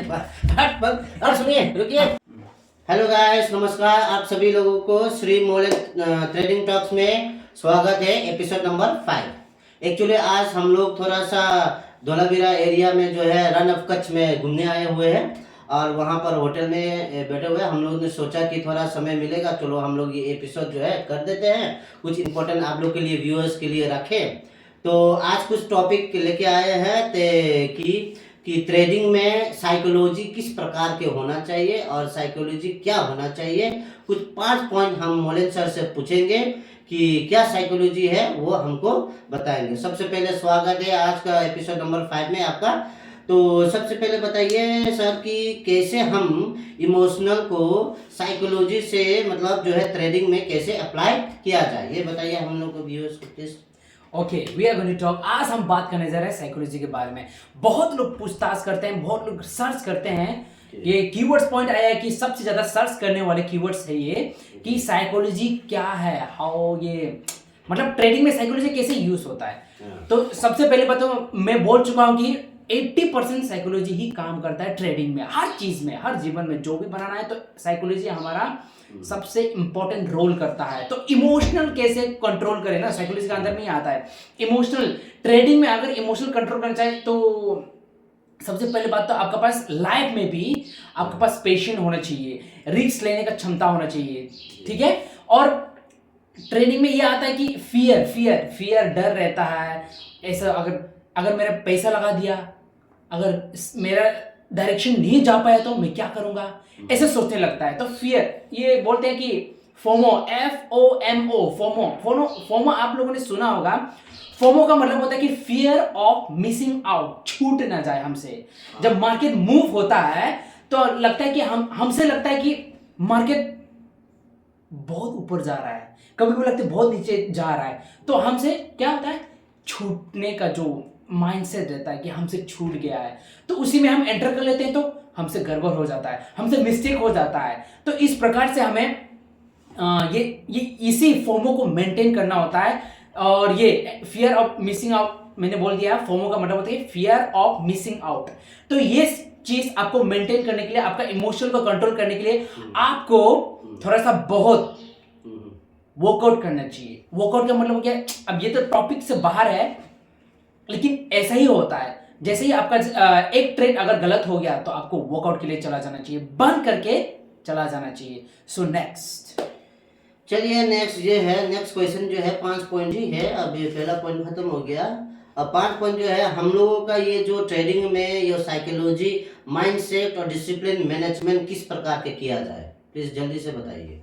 और सुनिए, रुकिए। हेलो गाइस, नमस्कार। आप सभी लोगों को श्री मोलेक ट्रेडिंग टॉक्स में स्वागत है। Episode number 5। एक्चुअली आज हम लोग थोड़ा सा धोलावीरा एरिया में जो है रन ऑफ कच्छ में घूमने आए हुए हैं और वहाँ पर होटल में बैठे हुए हैं। हम लोगों ने सोचा कि थोड़ा समय मिलेगा, चलो हम लोग ये एपिसोड जो है कर देते हैं, कुछ इंपॉर्टेंट आप लोग के लिए, व्यूअर्स के लिए रखें। तो आज कुछ टॉपिक लेके आए हैं कि ट्रेडिंग में साइकोलॉजी किस प्रकार के होना चाहिए और साइकोलॉजी क्या होना चाहिए। कुछ 5 पॉइंट हम मोलेन सर से पूछेंगे कि क्या साइकोलॉजी है, वो हमको बताएंगे। सबसे पहले स्वागत है आज का एपिसोड नंबर 5 में आपका। तो सबसे पहले बताइए सर कि कैसे हम इमोशनल को साइकोलॉजी से मतलब जो है ट्रेडिंग में कैसे अप्लाई किया जाए, ये बताइए हम लोग को, व्यूअर्स को please. Okay, we are going to talk. आज हम बात करने जा रहे हैं साइकोलॉजी के बारे में। बहुत लोग पूछताछ करते हैं, बहुत लोग सर्च करते हैं। ये कीवर्ड्स पॉइंट आया है कि सबसे ज्यादा सर्च करने वाले कीवर्ड्स है ये कि साइकोलॉजी क्या है, हाउ ये मतलब ट्रेडिंग में साइकोलॉजी कैसे यूज होता है। तो सबसे पहले बताओ, मैं बोल चुका हूं कि 80% साइकोलॉजी ही काम करता है ट्रेडिंग में। हर चीज में, हर जीवन में जो भी बनाना है तो साइकोलॉजी हमारा सबसे इंपॉर्टेंट रोल करता है। तो इमोशनल कैसे कंट्रोल करें ना, साइकोलॉजी का अंदर में ही आता है। इमोशनल ट्रेडिंग में अगर इमोशनल कंट्रोल करना चाहे तो सबसे पहले बात तो आपके पास लाइफ में भी आपके पास पेशेंस होना चाहिए, रिस्क लेने का क्षमता होना चाहिए, ठीक है। और ट्रेनिंग में ये आता है कि फियर डर रहता है। ऐसा अगर मेरा पैसा लगा दिया, अगर मेरा डायरेक्शन नहीं जा पाया तो मैं क्या करूंगा, ऐसे सोचने लगता है। तो फियर, ये बोलते हैं कि फोमो, FOMO, फोमो आप लोगों ने सुना होगा। फोमो का मतलब होता है कि फियर ऑफ मिसिंग आउट, छूट ना जाए हमसे। जब मार्केट मूव होता है तो लगता है कि हमसे लगता है कि मार्केट बहुत ऊपर जा रहा है, कभी कभी लगता है बहुत नीचे जा रहा है, तो हमसे क्या होता है, छूटने का जो माइंडसेट रहता है कि हमसे छूट गया है, तो उसी में हम एंटर कर लेते हैं, तो हमसे गड़बड़ हो जाता है, हमसे मिस्टेक हो जाता है। तो इस प्रकार से हमें ये इसी फोमो को मेंटेन करना होता है। और ये फियर ऑफ मिसिंग आउट मैंने बोल दिया, फोमो का मतलब होता है फियर ऑफ मिसिंग आउट। तो ये चीज आपको मेंटेन करने के लिए, आपका इमोशन को कंट्रोल करने के लिए आपको थोड़ा सा बहुत वर्कआउट करना चाहिए। वर्कआउट का मतलब क्या है, अब ये तो टॉपिक से बाहर है, लेकिन ऐसा ही होता है। जैसे ही आपका एक ट्रेड अगर गलत हो गया तो आपको वर्कआउट के लिए चला जाना चाहिए, बंद करके चला जाना चाहिए। सो नेक्स्ट, चलिए नेक्स्ट ये है, नेक्स्ट क्वेश्चन जो है 5 पॉइंट ही है। अब ये पहला पॉइंट खत्म हो गया। अब 5 पॉइंट जो है हम लोगों का, ये जो ट्रेडिंग में ये साइकोलॉजी, माइंडसेट और डिसिप्लिन मैनेजमेंट किस प्रकार के किया जाए, प्लीज जल्दी से बताइए।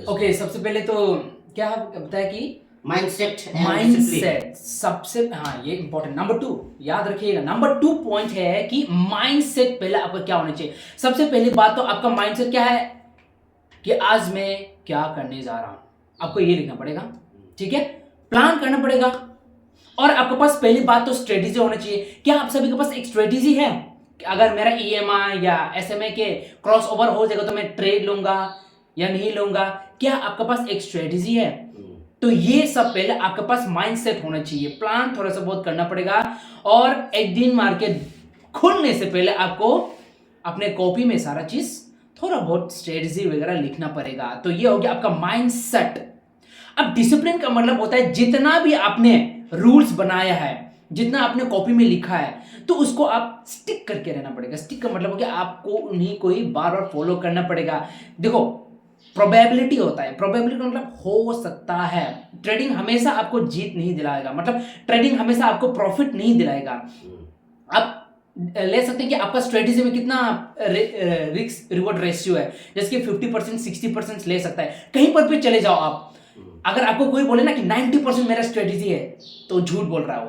ओके, सबसे पहले तो क्या बताया कि माइंडसेट सबसे, हाँ ये इंपॉर्टेंट। नंबर 2 याद रखिएगा, नंबर 2 पॉइंट है कि माइंडसेट पहले आपका क्या होना चाहिए। सबसे पहली बात तो आपका माइंडसेट क्या है कि आज मैं क्या करने जा रहा हूं, आपको ये लिखना पड़ेगा, ठीक है, प्लान करना पड़ेगा। और आपके पास पहली बात तो स्ट्रेटेजी होना चाहिए। क्या आप सभी के पास एक स्ट्रेटेजी है कि अगर मेरा EMI या SMA के क्रॉस ओवर हो जाएगा तो मैं ट्रेड लूंगा या नहीं लूंगा, क्या आपके पास एक स्ट्रेटेजी है? तो ये सब पहले आपके पास माइंडसेट होना चाहिए, प्लान थोड़ा सा बहुत करना पड़ेगा। और एक दिन मार्केट खुलने से पहले आपको अपने कॉपी में सारा चीज थोड़ा बहुत स्ट्रेटेजी वगैरह लिखना पड़ेगा। तो ये हो गया आपका माइंडसेट। अब डिसिप्लिन का मतलब होता है जितना भी आपने रूल्स बनाया है, जितना आपने कॉपी में लिखा है, तो उसको आप स्टिक करके रहना पड़ेगा। स्टिक का मतलब हो गया आपको उन्हीं को ही बार बार फॉलो करना पड़ेगा। देखो, प्रोबेबिलिटी होता है, प्रोबेबिलिटी मतलब हो सकता है। ट्रेडिंग हमेशा आपको जीत नहीं दिलाएगा, मतलब ट्रेडिंग हमेशा आपको प्रॉफिट नहीं दिलाएगा। आप ले सकते हैं कि आपका स्ट्रेटेजी में कितना रिस्क रिवॉर्ड रेशियो है, जैसे कि 50% 60% ले सकता है। कहीं पर भी चले जाओ आप, अगर आपको कोई बोले ना कि 90% मेरा स्ट्रेटेजी है, तो झूठ बोल रहा हो,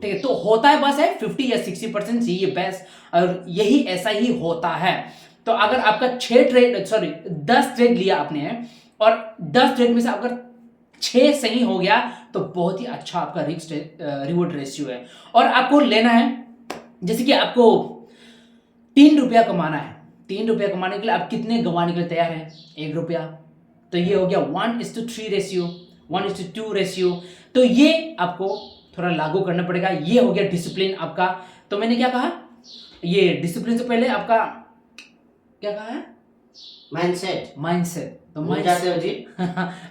ठीक है। तो होता है बस है 50 या 60% ये बेस्ट, और यही ऐसा ही होता है। तो अगर आपका 10 ट्रेड लिया आपने और 10 ट्रेड में से अगर 6 सही हो गया तो बहुत ही अच्छा आपका रिस्क रिवॉर्ड रेशियो है। और आपको लेना है, जैसे कि आपको 3 रुपया कमाना है, 3 रुपया कमाने के लिए आप कितने गंवाने के लिए तैयार हैं? 1 रुपया। तो ये हो गया 1:3 रेशियो, 1:2 रेशियो। तो ये आपको थोड़ा लागू करना पड़ेगा। ये हो गया डिसिप्लिन आपका। तो मैंने क्या कहा, ये डिसिप्लिन से पहले आपका क्या कहा है? Mindset mindset. तो भूल जाते हो जी।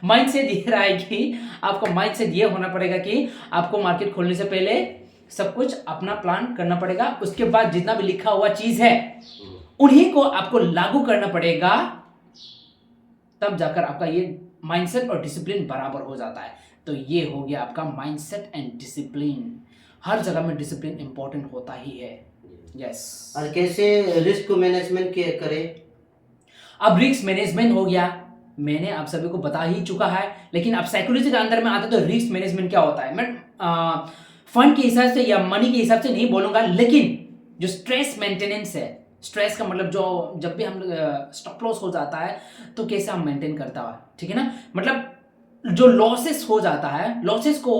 माइंडसेट ये रहा है कि आपका माइंडसेट ये होना पड़ेगा कि आपको मार्केट खोलने से पहले सब कुछ अपना प्लान करना पड़ेगा। उसके बाद जितना भी लिखा हुआ चीज है उन्हीं को आपको लागू करना पड़ेगा, तब जाकर आपका ये माइंडसेट और डिसिप्लिन बराबर हो जाता है। तो ये हो गया आपका माइंडसेट एंड डिसिप्लिन। हर जगह में डिसिप्लिन इंपॉर्टेंट होता ही है। यस। और कैसे रिस्क को मैनेजमेंट करें? अब रिस्क मैनेजमेंट हो गया, मैंने आप सभी को बता ही चुका है, लेकिन अब साइकोलॉजी के अंदर में आता तो रिस्क मैनेजमेंट क्या होता है मैं फंड के हिसाब से या मनी के हिसाब से नहीं बोलूंगा, लेकिन जो स्ट्रेस मेंटेनेंस है, स्ट्रेस का मतलब जो जब भी हम स्टॉप लॉस हो जाता है तो कैसे हम मेंटेन करता है, ठीक है ना, मतलब जो लॉसेस हो जाता है, लॉसेस को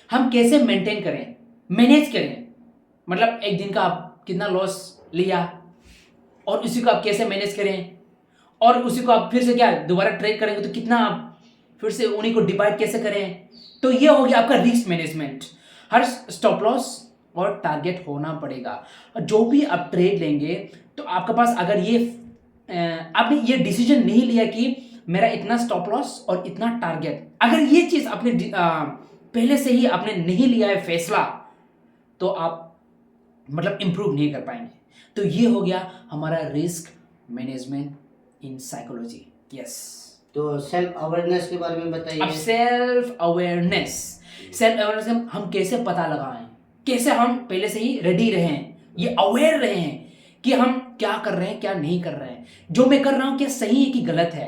हम कैसे मेंटेन करें, मैनेज करें, मतलब एक दिन का आप कितना लॉस लिया और उसी को आप कैसे मैनेज करें, और उसी को आप फिर से क्या दोबारा ट्रेड करेंगे तो कितना आप फिर से उन्हीं को डिवाइड कैसे करें। तो ये हो गया आपका रिस्क मैनेजमेंट। हर स्टॉप लॉस और टारगेट होना पड़ेगा। जो भी आप ट्रेड लेंगे तो आपके पास अगर ये आपने ये डिसीजन नहीं लिया कि मेरा इतना स्टॉप लॉस और इतना टारगेट, अगर ये चीज आपने पहले से ही आपने नहीं लिया है फैसला, तो आप मतलब इंप्रूव नहीं कर पाएंगे। तो ये हो गया हमारा risk management in psychology. Yes. तो सेल्फ अवेयरनेस के बारे में बताइए। अब सेल्फ अवेयरनेस हम कैसे पता लगाएं, कैसे हम पहले से ही रेडी रहें, ये अवेयर रहें कि हम क्या कर रहे हैं क्या नहीं कर रहे हैं, जो मैं कर रहा हूं क्या सही है कि गलत है।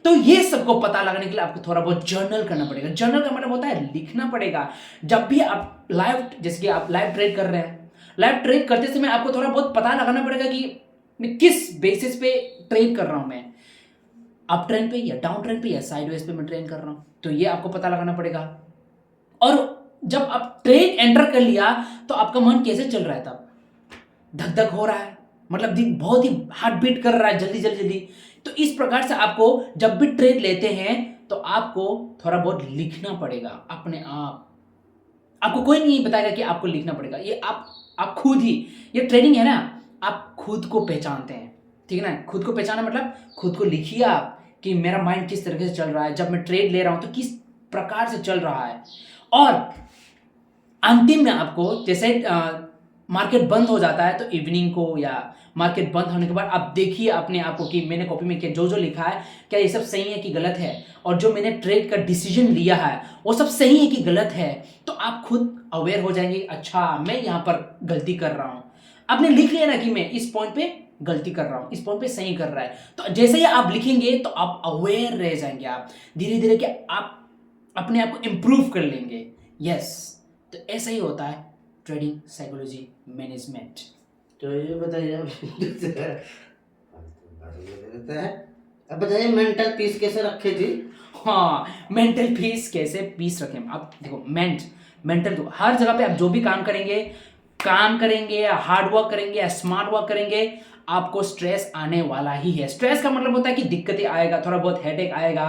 तो ये सबको पता लगाने के लिए आपको थोड़ा बहुत जर्नल करना पड़ेगा। जर्नल का मतलब होता है लिखना पड़ेगा। जब भी आप लाइव, जैसे कि आप लाइव ट्रेड कर रहे हैं, लाइव ट्रेड करते समय आपको थोड़ा बहुत पता लगाना पड़ेगा कि मैं किस बेसिस पे ट्रेड कर रहा हूं, मैं अप ट्रेंड पे या डाउन ट्रेंड पे या साइडवेज पे मैं ट्रेड कर रहा हूं। तो ये आपको पता लगाना पड़ेगा। और जब आप ट्रेड एंटर कर लिया तो आपका मन कैसे चल रहा है, तब धक धक हो रहा है, मतलब दिन बहुत ही हार्ट बीट कर रहा है जल्दी जल्दी जल्दी। तो इस प्रकार से आपको जब भी ट्रेड लेते हैं तो आपको थोड़ा बहुत लिखना पड़ेगा अपने आप। आपको कोई नहीं बताएगा कि आपको लिखना पड़ेगा, ये आप खुद ही, ये ट्रेडिंग है ना, आप खुद को पहचानते हैं, ठीक है ना। खुद को पहचाना मतलब खुद को लिखिए आप कि मेरा माइंड किस तरीके से चल रहा है, जब मैं ट्रेड ले रहा हूं तो किस प्रकार से चल रहा है। और अंतिम में आपको जैसे मार्केट बंद हो जाता है तो इवनिंग को या मार्केट बंद होने के बाद आप देखिए अपने आप को कि मैंने कॉपी में क्या जो जो लिखा है क्या ये सब सही है कि गलत है, और जो मैंने ट्रेड का डिसीजन लिया है वो सब सही है कि गलत है। तो आप खुद अवेयर हो जाएंगे, अच्छा मैं यहाँ पर गलती कर रहा हूँ। आपने लिख लिया ना कि मैं इस पॉइंट पे गलती कर रहा हूँ, इस पॉइंट पे सही कर रहा है, तो जैसे ही आप लिखेंगे तो आप अवेयर रह जाएंगे, आप धीरे धीरे कि आप अपने आप को इम्प्रूव कर लेंगे। यस। तो ऐसा ही होता है ट्रेडिंग साइकोलॉजी मैनेजमेंट। तो ये बताइए अब बताइए मेंटल पीस कैसे रखे जी? हाँ, मेंटल पीस कैसे पीस रखें। आप देखो मेंटल तो हर जगह पे आप जो भी काम करेंगे या हार्ड वर्क करेंगे या स्मार्ट वर्क करेंगे, आपको स्ट्रेस आने वाला ही है। स्ट्रेस का मतलब होता है कि दिक्कतें आएगा, थोड़ा बहुत हेडेक आएगा,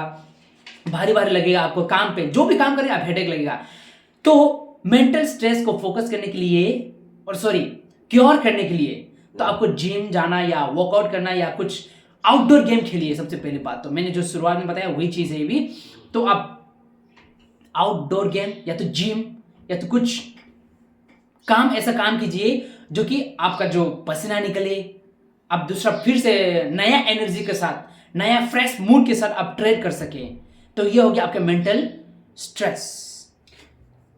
भारी भारी लगेगा आपको काम पे, जो भी काम करेंगे आप हेडेक लगेगा। तो मेंटल स्ट्रेस को फोकस करने के लिए क्योर करने के लिए तो आपको जिम जाना या वर्कआउट करना या कुछ आउटडोर गेम खेलिए। सबसे पहली बात तो मैंने जो शुरुआत में बताया वही चीज है ये भी। तो आप आउटडोर गेम या तो जिम या तो कुछ ऐसा काम कीजिए जो कि आपका जो पसीना निकले, आप दूसरा फिर से नया एनर्जी के साथ, नया फ्रेश मूड के साथ आप ट्रेड कर सकें। तो ये हो गया आपका mental stress.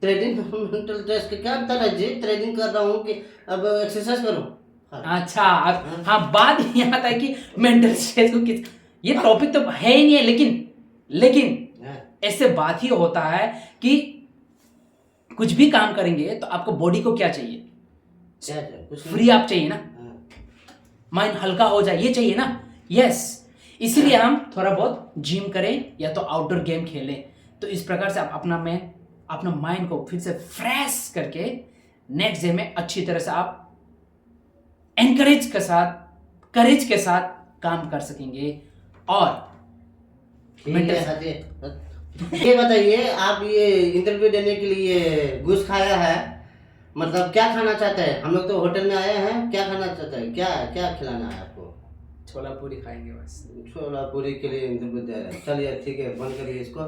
Trading mental stress का क्या अंतर है जी? ट्रेडिंग कर रहा हूँ कि अब एक्सरसाइज करूँ? अच्छा, हाँ बात ये आता है कि मेंटल स्ट्रेस को किस, ये टॉपिक तो है ही नहीं है, लेकिन ऐसे बात ही होता है कि कुछ भी काम करेंगे तो आपको बॉडी को क्या चाहिए, फ्री आप चाहिए ना, माइंड हल्का हो जाए ये चाहिए ना। यस, इसीलिए हम थोड़ा बहुत जिम करें या तो आउटडोर गेम खेलें। तो इस प्रकार से आप अपना माइंड को फिर से फ्रेश करके नेक्स्ट डे में अच्छी तरह से आप करेज के साथ काम कर सकेंगे। और ये बताइए, आप ये इंटरव्यू देने के लिए घूस खाया है मतलब क्या खाना चाहते हैं? हम लोग तो होटल में आए हैं, क्या खाना चाहते हैं? क्या क्या खिलाना है आपको? छोला पूरी खाएंगे बस। छोला पूरी के लिए इंतजार। चलिए ठीक है, बंद करिए इसको।